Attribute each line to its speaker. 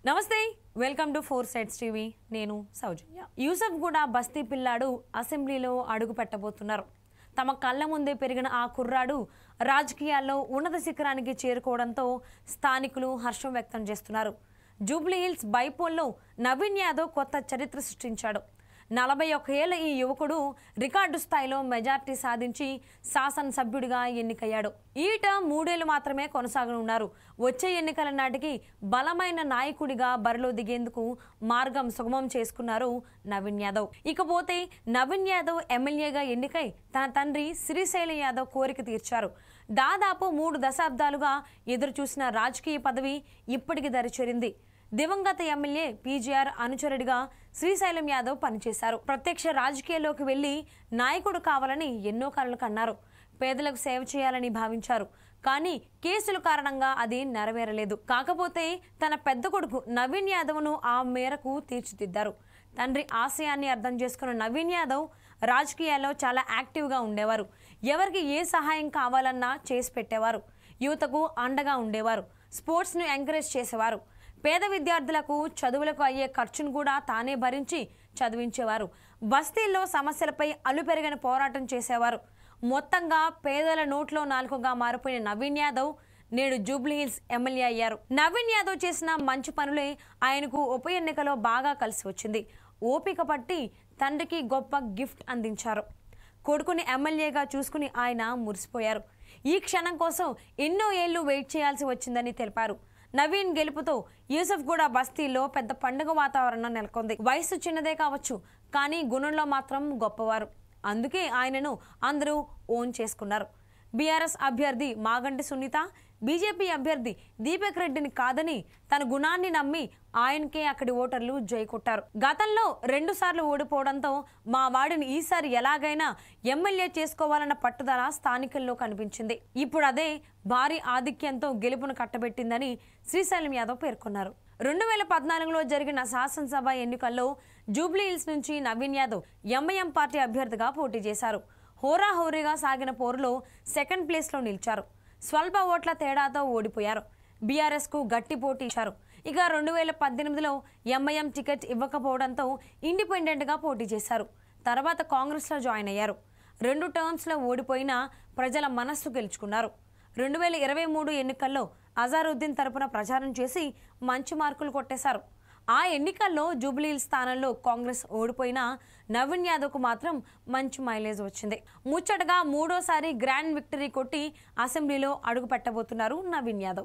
Speaker 1: నమస్తే welcome to four sides TV నేను సౌజన్య యూసఫ్ కూడా బస్తీ పిల్లాడు అసెంబ్లీలో అడుగు పెట్టబోతున్నారు తమ కళ్ళ ముందే పెరిగిన ఆ కుర్రాడు రాజకీయాల్లో ఉన్నత శిఖరానికి చేరుకోవడంతో స్థానికులు హర్షం వ్యక్తం చేస్తున్నారు జూబ్లీ హిల్స్ బైపోల్లో నవీన్ యాదవ్ కొత్త చరిత్ర సృష్టించాడు 41 ఏళ్ల ఈ యువకుడు రికార్డు స్థాయిలో మెజార్టీ సాధించి శాసనసభ్యుడిగా ఎన్నికయ్యాడు ఈ టర్మ్ 3 ఏళ్లు మాత్రమే కొనసాగనున్నారు వచ్చే ఎన్నికల నాటికి బలమైన నాయకుడిగా బరిలో దిగేందుకు మార్గం సుగమం చేసుకున్నారు నవీన్ యాదవ్ ఇకపోతే నవీన్ యాదవ్ ఎమ్మెల్యేగా ఎన్నికై తన తండ్రి శ్రీశైలం యాదవ్ కోరిక తీర్చారు దాదాపు 3 దశాబ్దాలుగా ఎదురుచూసిన రాజకీయ పదవి ఇప్పటికి దరిచేరింది దివంగత ఎమ్మెల్యే పీజీఆర్ అనుచరుడిగా శ్రీశైలం యాదవ్ పనిచేశారు ప్రత్యక్ష రాజకీయాల్లోకి వెళ్లి నాయకుడు కావాలని ఎన్నో కలలు కన్నారు పేదలకు సేవ చేయాలని భావించారు కానీ కేసుల కారణంగా అది నెరవేరలేదు కాకపోతే తన పెద్ద కొడుకు నవీన్ యాదవ్ను ఆ మేరకు తీర్చిదిద్దారు తండ్రి ఆశయాన్ని అర్థం చేసుకున్న నవీన్ యాదవ్ రాజకీయాల్లో చాలా యాక్టివ్గా ఉండేవారు ఎవరికి ఏ సహాయం కావాలన్నా చేసి పెట్టేవారు యువతకు అండగా ఉండేవారు స్పోర్ట్స్ను ఎంకరేజ్ చేసేవారు పేద విద్యార్థులకు చదువులకు అయ్యే ఖర్చును కూడా తానే భరించి చదివించేవారు బస్తీల్లో సమస్యలపై అలుపెరగని పోరాటం చేసేవారు మొత్తంగా పేదల నోట్లో నాలుకగా మారిపోయిన నవీన్ యాదవ్ నేడు జూబ్లీ హిల్స్ ఎమ్మెల్యే అయ్యారు నవీన్ యాదవ్ చేసిన మంచి పనులే ఆయనకు ఉప ఎన్నికలో బాగా కలిసి వచ్చింది ఓపిక పట్టి తండ్రికి గొప్ప గిఫ్ట్ అందించారు కొడుకుని ఎమ్మెల్యేగా చూసుకుని ఆయన మురిసిపోయారు ఈ క్షణం కోసం ఎన్నో ఏళ్లు వెయిట్ చేయాల్సి వచ్చిందని తెలిపారు నవీన్ గెలుపుతో యూసఫ్ కూడా బస్తీలో పెద్ద పండుగ వాతావరణం నెలకొంది వయసు చిన్నదే కావచ్చు కానీ గుణంలో మాత్రం గొప్పవారు అందుకే ఆయనను అందరూ ఓన్ చేసుకున్నారు బీఆర్ఎస్ అభ్యర్థి మాగంటి సునీత బీజేపీ అభ్యర్థి దీపక్ రెడ్డిని కాదని తన గుణాన్ని నమ్మి ఆయనకే అక్కడి ఓటర్లు జై కొట్టారు గతంలో 2 సార్లు ఓడిపోవడంతో మా వాడిని ఈసారి ఎలాగైనా ఎమ్మెల్యే చేసుకోవాలన్న పట్టుదల స్థానికుల్లో కనిపించింది ఇప్పుడు అదే భారీ ఆధిక్యంతో గెలుపును కట్టబెట్టిందని శ్రీశైలం యాదవ్ పేర్కొన్నారు 2014లో జరిగిన శాసనసభ ఎన్నికల్లో జూబ్లీ హిల్స్ నుంచి నవీన్ యాదవ్ ఎంఐఎం పార్టీ అభ్యర్థిగా పోటీ చేశారు హోరాహోరీగా సాగిన పోరులో సెకండ్ ప్లేస్లో నిలిచారు స్వల్ప ఓట్ల తేడాతో ఓడిపోయారు బీఆర్ఎస్ కు గట్టి పోటీ ఇచ్చారు ఇక 2018లో ఎంఐఎం టికెట్ ఇవ్వకపోవడంతో ఇండిపెండెంట్ గా పోటీ చేశారు తర్వాత కాంగ్రెస్ లో జాయిన్ అయ్యారు 2 టర్మ్స్ లో ఓడిపోయినా ప్రజల మనస్సు గెలుచుకున్నారు 2023 ఎన్నికల్లో అజారుద్దీన్ తరపున ప్రచారం చేసి మంచి మార్కులు కొట్టేశారు ఆ ఎన్నికల్లో జూబ్లీ హిల్స్ స్థానంలో కాంగ్రెస్ ఓడిపోయినా నవీన్ యాదవ్కు మాత్రం మంచి మైలేజ్ వచ్చింది ముచ్చటగా 3వ సారి గ్రాండ్ విక్టరీ కొట్టి అసెంబ్లీలో అడుగు పెట్టబోతున్నారు నవీన్ యాదవ్